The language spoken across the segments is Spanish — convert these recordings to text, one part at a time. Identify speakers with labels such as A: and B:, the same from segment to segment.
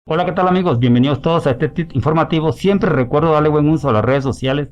A: Hola, ¿qué tal amigos? Bienvenidos todos a este informativo. Siempre recuerdo darle buen uso a las redes sociales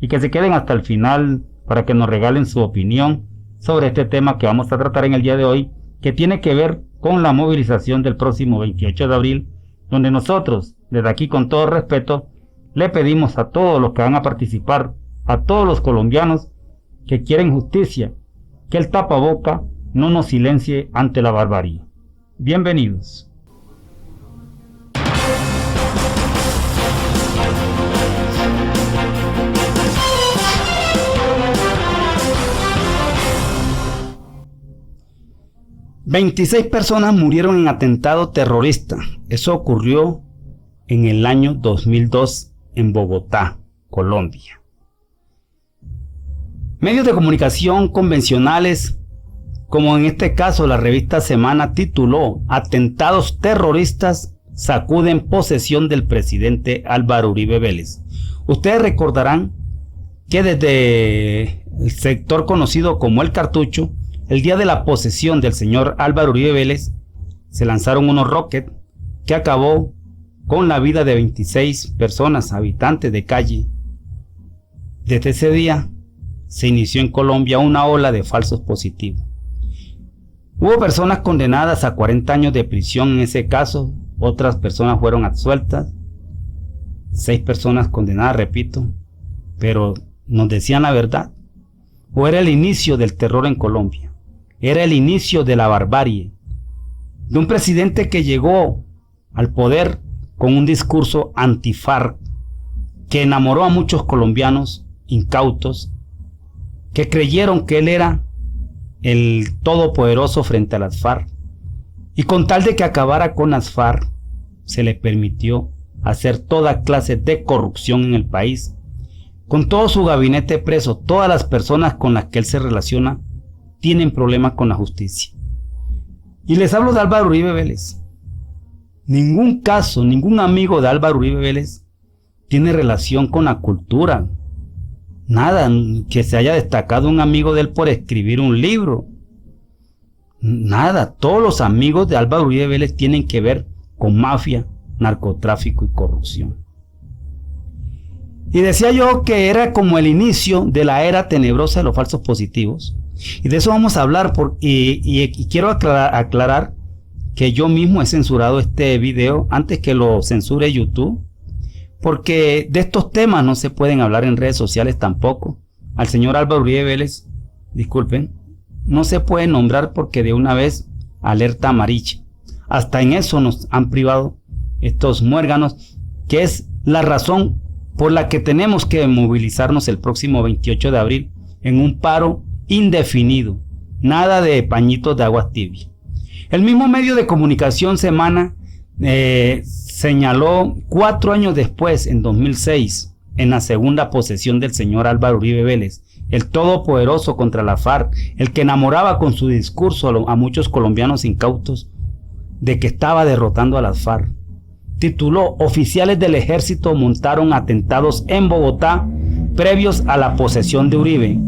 A: y que se queden hasta el final para que nos regalen su opinión sobre este tema que vamos a tratar en el día de hoy, que tiene que ver con la movilización del próximo 28 de abril, donde nosotros, desde aquí con todo respeto, le pedimos a todos los que van a participar, a todos los colombianos que quieren justicia, que el tapaboca no nos silencie ante la barbarie. Bienvenidos. ...26 personas murieron en atentado terrorista. Eso ocurrió en el año 2002 en Bogotá, Colombia. Medios de comunicación convencionales, como en este caso la revista Semana, tituló "Atentados terroristas sacuden posesión del presidente Álvaro Uribe Vélez". Ustedes recordarán que desde el sector conocido como El Cartucho, el día de la posesión del señor Álvaro Uribe Vélez, se lanzaron unos rockets que acabó con la vida de 26 personas, habitantes de calle. Desde ese día se inició en Colombia una ola de falsos positivos. Hubo personas condenadas a 40 años de prisión en ese caso, otras personas fueron absueltas, 6 personas condenadas, repito, pero nos decían la verdad. ¿O era el inicio del terror en Colombia? Era el inicio de la barbarie, de un presidente que llegó al poder con un discurso anti-FARC, que enamoró a muchos colombianos incautos, que creyeron que él era el todopoderoso frente a las FARC, y con tal de que acabara con las FARC, se le permitió hacer toda clase de corrupción en el país, con todo su gabinete preso. Todas las personas con las que él se relaciona tienen problemas con la justicia. Y les hablo de Álvaro Uribe Vélez. Ningún caso, ningún amigo de Álvaro Uribe Vélez tiene relación con la cultura. Nada, que se haya destacado un amigo de él por escribir un libro. Nada, todos los amigos de Álvaro Uribe Vélez tienen que ver con mafia, narcotráfico y corrupción. Y decía yo que era como el inicio de la era tenebrosa de los falsos positivos. Y de eso vamos a hablar y quiero aclarar que yo mismo he censurado este video antes que lo censure YouTube, porque de estos temas no se pueden hablar en redes sociales tampoco. Al señor Álvaro Uribe Vélez, disculpen, no se puede nombrar porque de una vez alerta amarilla. Hasta en eso nos han privado estos muérganos, que es la razón por la que tenemos que movilizarnos el próximo 28 de abril en un paro indefinido. Nada de pañitos de agua tibia. El mismo medio de comunicación Semana señaló 4 años después, en 2006, en la segunda posesión del señor Álvaro Uribe Vélez, el todopoderoso contra la FARC, el que enamoraba con su discurso a muchos colombianos incautos de que estaba derrotando a las FARC. Tituló: "Oficiales del ejército montaron atentados en Bogotá previos a la posesión de Uribe.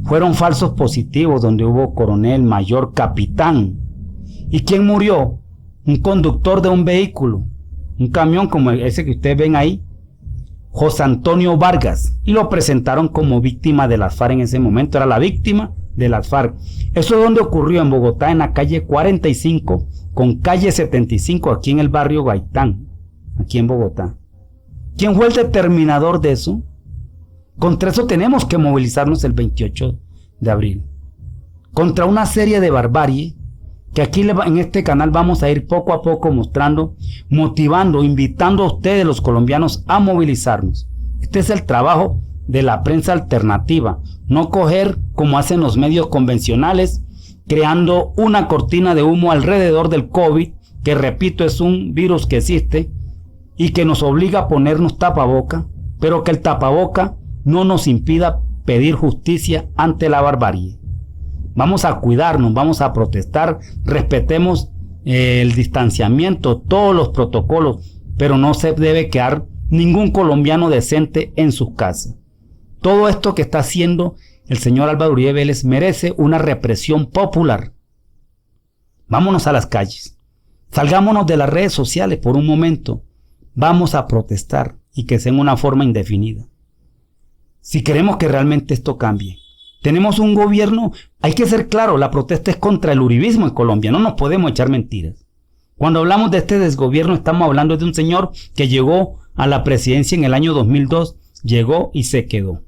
A: Fueron falsos positivos donde hubo coronel, mayor, capitán. ¿Y quién murió? Un conductor de un vehículo, un camión como ese que ustedes ven ahí, José Antonio Vargas, y lo presentaron como víctima de las FARC en ese momento. Era la víctima de las FARC. Eso es donde ocurrió, en Bogotá, en la calle 45 con calle 75, aquí en el barrio Gaitán, aquí en Bogotá. ¿Quién fue el determinador de eso? Contra eso tenemos que movilizarnos el 28 de abril. Contra una serie de barbarie que aquí en este canal vamos a ir poco a poco mostrando, motivando, invitando a ustedes los colombianos a movilizarnos. Este es el trabajo de la prensa alternativa, no coger como hacen los medios convencionales, creando una cortina de humo alrededor del COVID, que repito es un virus que existe y que nos obliga a ponernos tapaboca, pero que el tapaboca no nos impida pedir justicia ante la barbarie. Vamos a cuidarnos, vamos a protestar, respetemos el distanciamiento, todos los protocolos, pero no se debe quedar ningún colombiano decente en sus casas. Todo esto que está haciendo el señor Álvaro Uribe Vélez merece una represión popular. Vámonos a las calles. Salgámonos de las redes sociales por un momento. Vamos a protestar y que sea en una forma indefinida. Si queremos que realmente esto cambie. Tenemos un gobierno, hay que ser claro, la protesta es contra el uribismo en Colombia, no nos podemos echar mentiras. Cuando hablamos de este desgobierno estamos hablando de un señor que llegó a la presidencia en el año 2002, llegó y se quedó.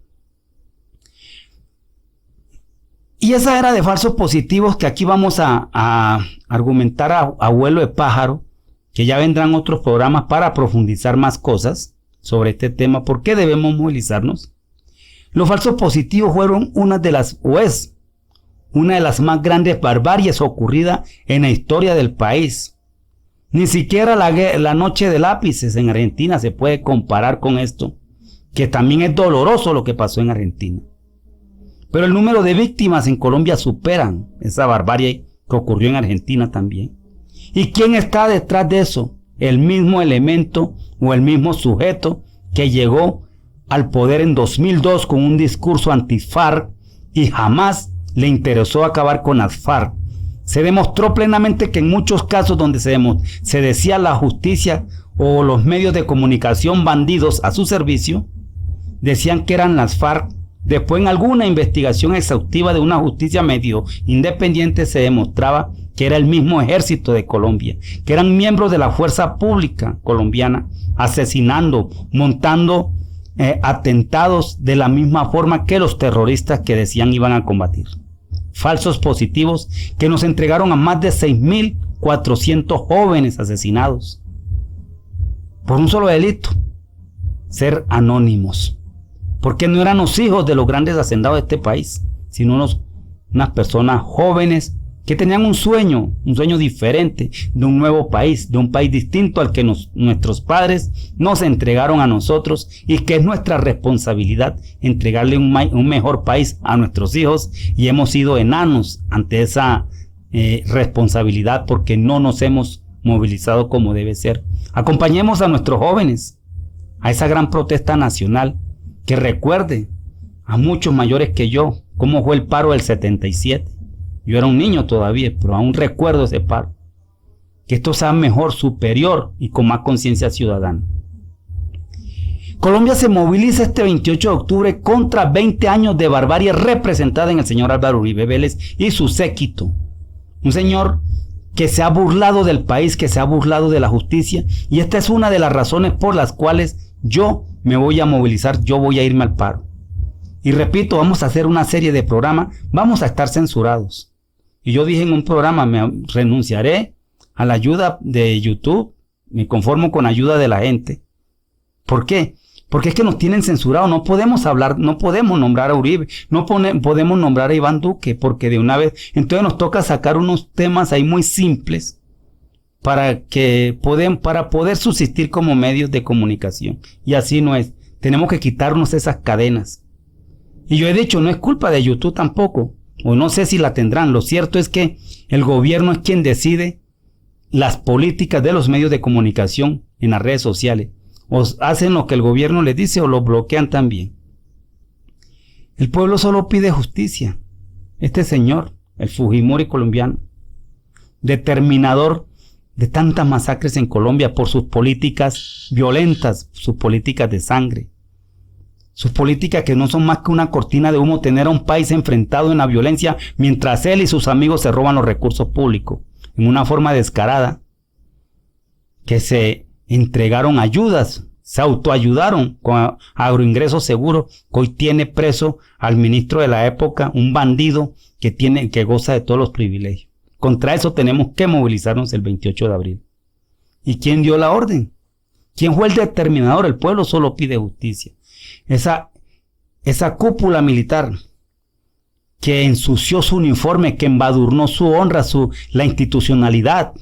A: Y esa era de falsos positivos que aquí vamos a argumentar a vuelo de pájaro, que ya vendrán otros programas para profundizar más cosas sobre este tema. ¿Por qué debemos movilizarnos? Los falsos positivos fueron una de las más grandes barbaries ocurridas en la historia del país. Ni siquiera la noche de lápices en Argentina se puede comparar con esto, que también es doloroso lo que pasó en Argentina. Pero el número de víctimas en Colombia superan esa barbarie que ocurrió en Argentina también. ¿Y quién está detrás de eso? El mismo elemento o el mismo sujeto que llegó al poder en 2002 con un discurso anti-FARC y jamás le interesó acabar con las FARC. Se demostró plenamente que en muchos casos donde se decía la justicia o los medios de comunicación bandidos a su servicio, decían que eran las FARC. Después en alguna investigación exhaustiva de una justicia medio independiente se demostraba que era el mismo ejército de Colombia, que eran miembros de la fuerza pública colombiana, asesinando, montando atentados de la misma forma que los terroristas que decían iban a combatir. Falsos positivos que nos entregaron a más de 6.400 jóvenes asesinados por un solo delito, ser anónimos. Porque no eran los hijos de los grandes hacendados de este país, sino unas personas jóvenes que tenían un sueño diferente de un nuevo país, de un país distinto al que nuestros padres nos entregaron a nosotros y que es nuestra responsabilidad entregarle un mejor país a nuestros hijos, y hemos sido enanos ante esa responsabilidad porque no nos hemos movilizado como debe ser. Acompañemos a nuestros jóvenes a esa gran protesta nacional que recuerde a muchos mayores que yo cómo fue el paro del 77. Yo era un niño todavía, pero aún recuerdo ese paro. Que esto sea mejor, superior y con más conciencia ciudadana. Colombia se moviliza este 28 de octubre contra 20 años de barbarie representada en el señor Álvaro Uribe Vélez y su séquito. Un señor que se ha burlado del país, que se ha burlado de la justicia, y esta es una de las razones por las cuales yo me voy a movilizar, yo voy a irme al paro. Y repito, vamos a hacer una serie de programas, vamos a estar censurados. Y yo dije en un programa, me renunciaré a la ayuda de YouTube, me conformo con ayuda de la gente. ¿Por qué? Porque es que nos tienen censurado, no podemos hablar, no podemos nombrar a Uribe, no podemos nombrar a Iván Duque, porque de una vez, entonces nos toca sacar unos temas ahí muy simples para poder subsistir como medios de comunicación. Y así no es, tenemos que quitarnos esas cadenas. Y yo he dicho, no es culpa de YouTube tampoco, o no sé si la tendrán. Lo cierto es que el gobierno es quien decide las políticas de los medios de comunicación en las redes sociales. O hacen lo que el gobierno les dice o lo bloquean también. El pueblo solo pide justicia. Este señor, el Fujimori colombiano, determinador de tantas masacres en Colombia por sus políticas violentas, sus políticas de sangre, sus políticas que no son más que una cortina de humo, tener a un país enfrentado en la violencia mientras él y sus amigos se roban los recursos públicos en una forma descarada, que se entregaron ayudas, se autoayudaron con agroingresos seguros, que hoy tiene preso al ministro de la época, un bandido que goza de todos los privilegios. Contra eso tenemos que movilizarnos el 28 de abril. ¿Y quién dio la orden? ¿Quién fue el determinador? El pueblo solo pide justicia. Esa cúpula militar que ensució su uniforme, que embadurnó su honra, la institucionalidad,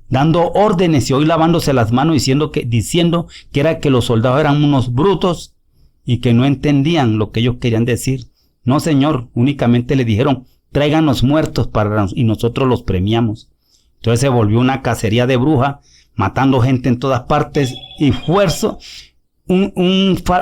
A: dando órdenes y hoy lavándose las manos diciendo que era que los soldados eran unos brutos y que no entendían lo que ellos querían decir. No, señor, únicamente le dijeron, traigan los muertos y nosotros los premiamos. Entonces se volvió una cacería de brujas, matando gente en todas partes y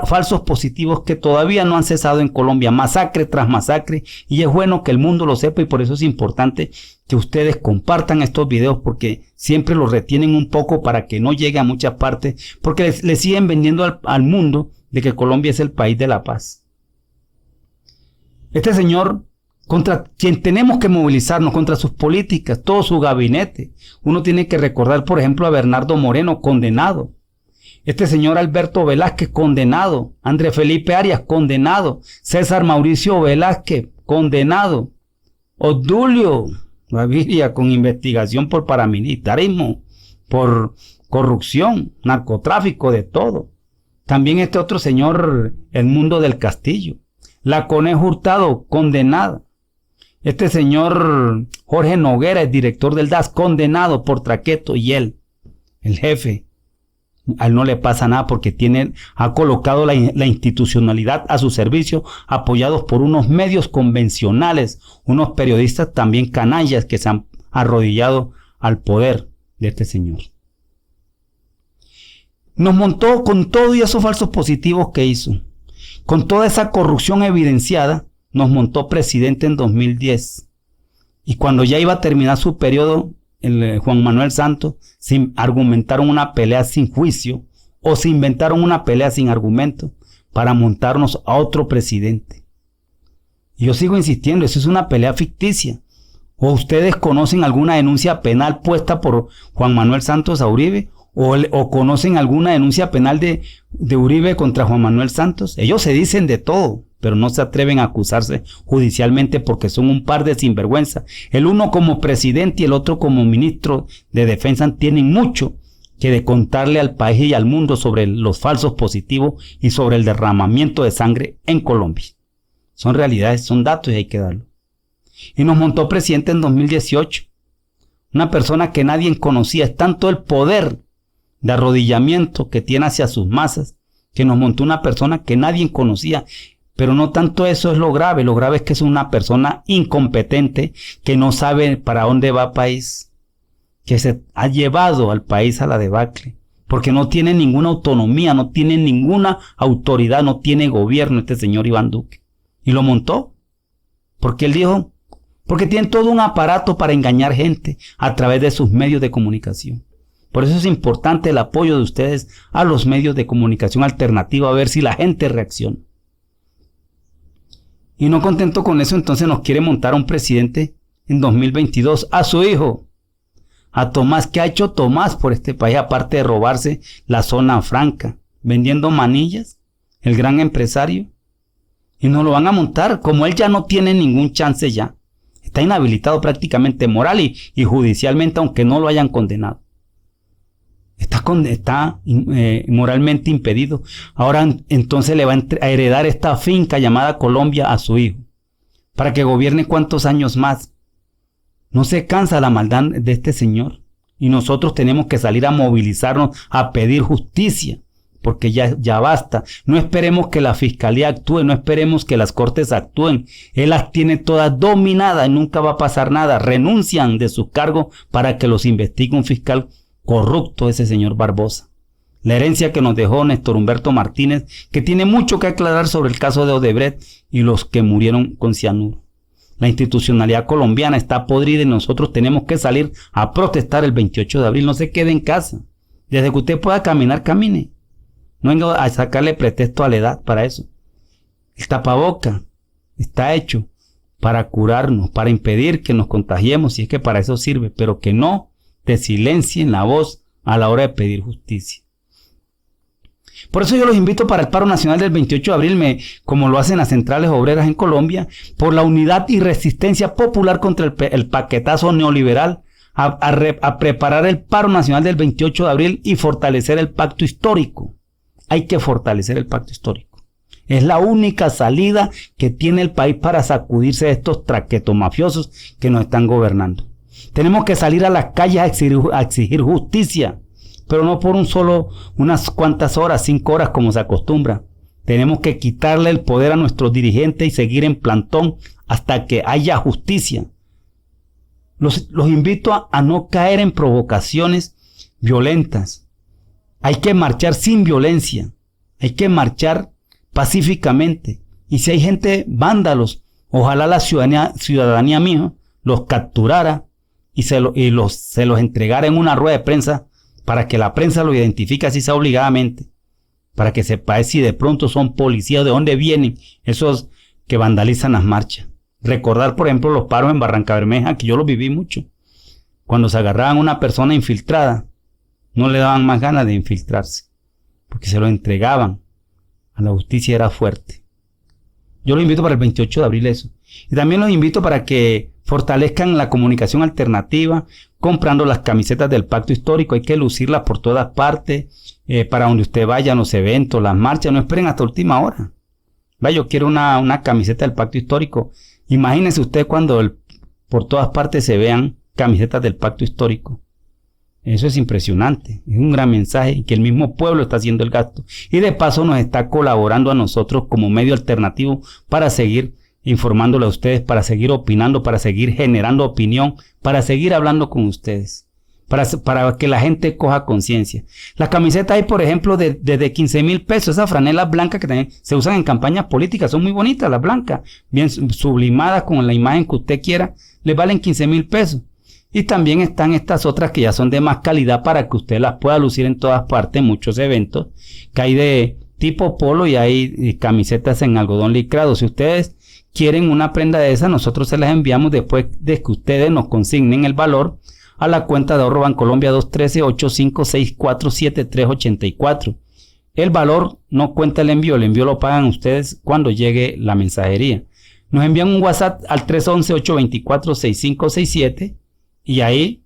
A: falsos positivos que todavía no han cesado en Colombia, masacre tras masacre, y es bueno que el mundo lo sepa, y por eso es importante que ustedes compartan estos videos, porque siempre los retienen un poco para que no llegue a muchas partes, porque le siguen vendiendo al mundo de que Colombia es el país de la paz. Este señor, contra quien tenemos que movilizarnos, contra sus políticas, todo su gabinete. Uno tiene que recordar, por ejemplo, a Bernardo Moreno, condenado. Este señor Alberto Velázquez, condenado. Andrés Felipe Arias, condenado. César Mauricio Velázquez, condenado. Obdulio Gaviria, con investigación por paramilitarismo, por corrupción, narcotráfico, de todo. También este otro señor, Edmundo del Castillo. La Conejo Hurtado, condenada. Este señor Jorge Noguera, el director del DAS, condenado por traqueto, y él, el jefe, a él no le pasa nada porque ha colocado la institucionalidad a su servicio, apoyados por unos medios convencionales, unos periodistas también canallas que se han arrodillado al poder de este señor. Nos montó con todo y esos falsos positivos que hizo, con toda esa corrupción evidenciada, nos montó presidente en 2010. Y cuando ya iba a terminar su periodo, Juan Manuel Santos, se argumentaron una pelea sin juicio, o se inventaron una pelea sin argumento para montarnos a otro presidente. Y yo sigo insistiendo, eso es una pelea ficticia. ¿O ustedes conocen alguna denuncia penal puesta por Juan Manuel Santos a Uribe? ¿O conocen alguna denuncia penal de Uribe contra Juan Manuel Santos? Ellos se dicen de todo, pero no se atreven a acusarse judicialmente porque son un par de sinvergüenza. El uno como presidente y el otro como ministro de defensa tienen mucho que contarle al país y al mundo sobre los falsos positivos y sobre el derramamiento de sangre en Colombia. Son realidades, son datos y hay que darlo. Y nos montó presidente en 2018. Una persona que nadie conocía. Es tanto el poder de arrodillamiento que tiene hacia sus masas, que nos montó una persona que nadie conocía. Pero no tanto eso es lo grave es que es una persona incompetente, que no sabe para dónde va el país, que se ha llevado al país a la debacle, porque no tiene ninguna autonomía, no tiene ninguna autoridad, no tiene gobierno este señor Iván Duque. Y lo montó, porque él dijo, porque tiene todo un aparato para engañar gente a través de sus medios de comunicación. Por eso es importante el apoyo de ustedes a los medios de comunicación alternativa, a ver si la gente reacciona. Y no contento con eso, entonces nos quiere montar a un presidente en 2022, a su hijo, a Tomás. ¿Qué ha hecho Tomás por este país, aparte de robarse la zona franca, vendiendo manillas, el gran empresario? Y nos lo van a montar, como él ya no tiene ningún chance ya. Está inhabilitado prácticamente moral y judicialmente, aunque no lo hayan condenado. Está moralmente impedido. Ahora entonces le va a heredar esta finca llamada Colombia a su hijo, para que gobierne cuántos años más. No se cansa la maldad de este señor, y nosotros tenemos que salir a movilizarnos, a pedir justicia, porque ya basta. No esperemos que la fiscalía actúe, no esperemos que las cortes actúen. Él las tiene todas dominadas y nunca va a pasar nada. Renuncian de sus cargos para que los investigue un fiscal corrupto, ese señor Barbosa. La herencia que nos dejó Néstor Humberto Martínez, que tiene mucho que aclarar sobre el caso de Odebrecht y los que murieron con cianuro. La institucionalidad colombiana está podrida y nosotros tenemos que salir a protestar el 28 de abril. No se quede en casa. Desde que usted pueda caminar, camine. No venga a sacarle pretexto a la edad para eso. El tapaboca está hecho para curarnos, para impedir que nos contagiemos, si es que para eso sirve, pero que no te silencien la voz a la hora de pedir justicia. Por eso yo los invito para el paro nacional del 28 de abril, como lo hacen las centrales obreras en Colombia, por la unidad y resistencia popular contra el paquetazo neoliberal, a preparar el paro nacional del 28 de abril y fortalecer el pacto histórico. Hay que fortalecer el pacto histórico. Es la única salida que tiene el país para sacudirse de estos traquetos mafiosos que nos están gobernando. Tenemos que salir a las calles a exigir justicia, pero no por unas cuantas horas, 5 horas como se acostumbra. Tenemos que quitarle el poder a nuestros dirigentes y seguir en plantón hasta que haya justicia. Los invito a no caer en provocaciones violentas. Hay que marchar sin violencia. Hay que marchar pacíficamente. Y si hay gente, vándalos, ojalá la ciudadanía misma los capturara y se los entregara en una rueda de prensa para que la prensa lo identifique así sea obligadamente, para que sepa si de pronto son policías, de dónde vienen esos que vandalizan las marchas. Recordar, por ejemplo, los paros en Barrancabermeja, que yo los viví mucho. Cuando se agarraban a una persona infiltrada, no le daban más ganas de infiltrarse, porque se lo entregaban a la justicia, era fuerte. Yo los invito para el 28 de abril eso. Y también los invito para que fortalezcan la comunicación alternativa, comprando las camisetas del Pacto Histórico. Hay que lucirlas por todas partes, para donde usted vaya, en los eventos, las marchas. No esperen hasta última hora. Yo quiero una camiseta del Pacto Histórico. Imagínense usted cuando por todas partes se vean camisetas del Pacto Histórico. Eso es impresionante, es un gran mensaje y que el mismo pueblo está haciendo el gasto. Y de paso nos está colaborando a nosotros como medio alternativo para seguir informándole a ustedes, para seguir opinando, para seguir generando opinión, para seguir hablando con ustedes, para que la gente coja conciencia. Las camisetas hay, por ejemplo, desde 15,000 pesos, esas franelas blancas que también se usan en campañas políticas, son muy bonitas las blancas, bien sublimadas con la imagen que usted quiera, les valen 15,000 pesos. Y también están estas otras que ya son de más calidad para que usted las pueda lucir en todas partes, en muchos eventos, que hay de tipo polo y hay camisetas en algodón licrado. Si ustedes quieren una prenda de esa, nosotros se las enviamos después de que ustedes nos consignen el valor a la cuenta de ahorro Bancolombia 213-8564-7384. El valor no cuenta el envío lo pagan ustedes cuando llegue la mensajería. Nos envían un WhatsApp al 311-824-6567 y ahí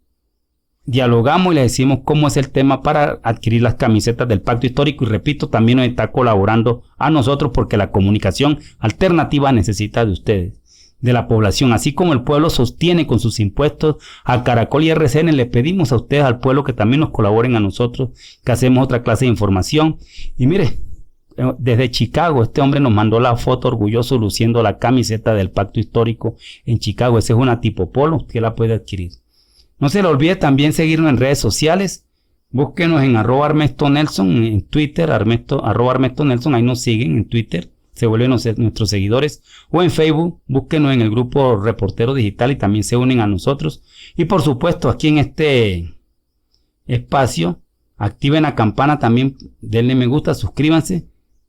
A: dialogamos y le decimos cómo es el tema para adquirir las camisetas del Pacto Histórico. Y repito, también nos está colaborando a nosotros porque la comunicación alternativa necesita de ustedes, de la población. Así como el pueblo sostiene con sus impuestos a Caracol y RCN, le pedimos a ustedes, al pueblo, que también nos colaboren a nosotros, que hacemos otra clase de información. Y mire, desde Chicago, este hombre nos mandó la foto orgulloso luciendo la camiseta del Pacto Histórico en Chicago. Esa es una tipo polo, usted la puede adquirir. No se le olvide también seguirnos en redes sociales. Búsquenos en @ArmestoNelson en Twitter, @ArmestoNelson, ahí nos siguen en Twitter, se vuelven nuestros seguidores. O en Facebook, búsquenos en el grupo Reportero Digital y también se unen a nosotros. Y por supuesto, aquí en este espacio, activen la campana también, denle me gusta, suscríbanse,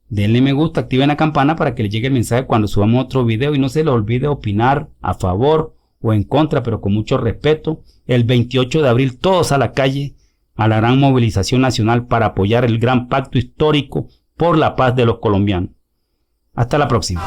A: denle me gusta, activen la campana para que les llegue el mensaje cuando subamos otro video. Y no se les olvide opinar a favor o en contra, pero con mucho respeto. El 28 de abril todos a la calle, a la gran movilización nacional para apoyar el gran pacto histórico por la paz de los colombianos. Hasta la próxima.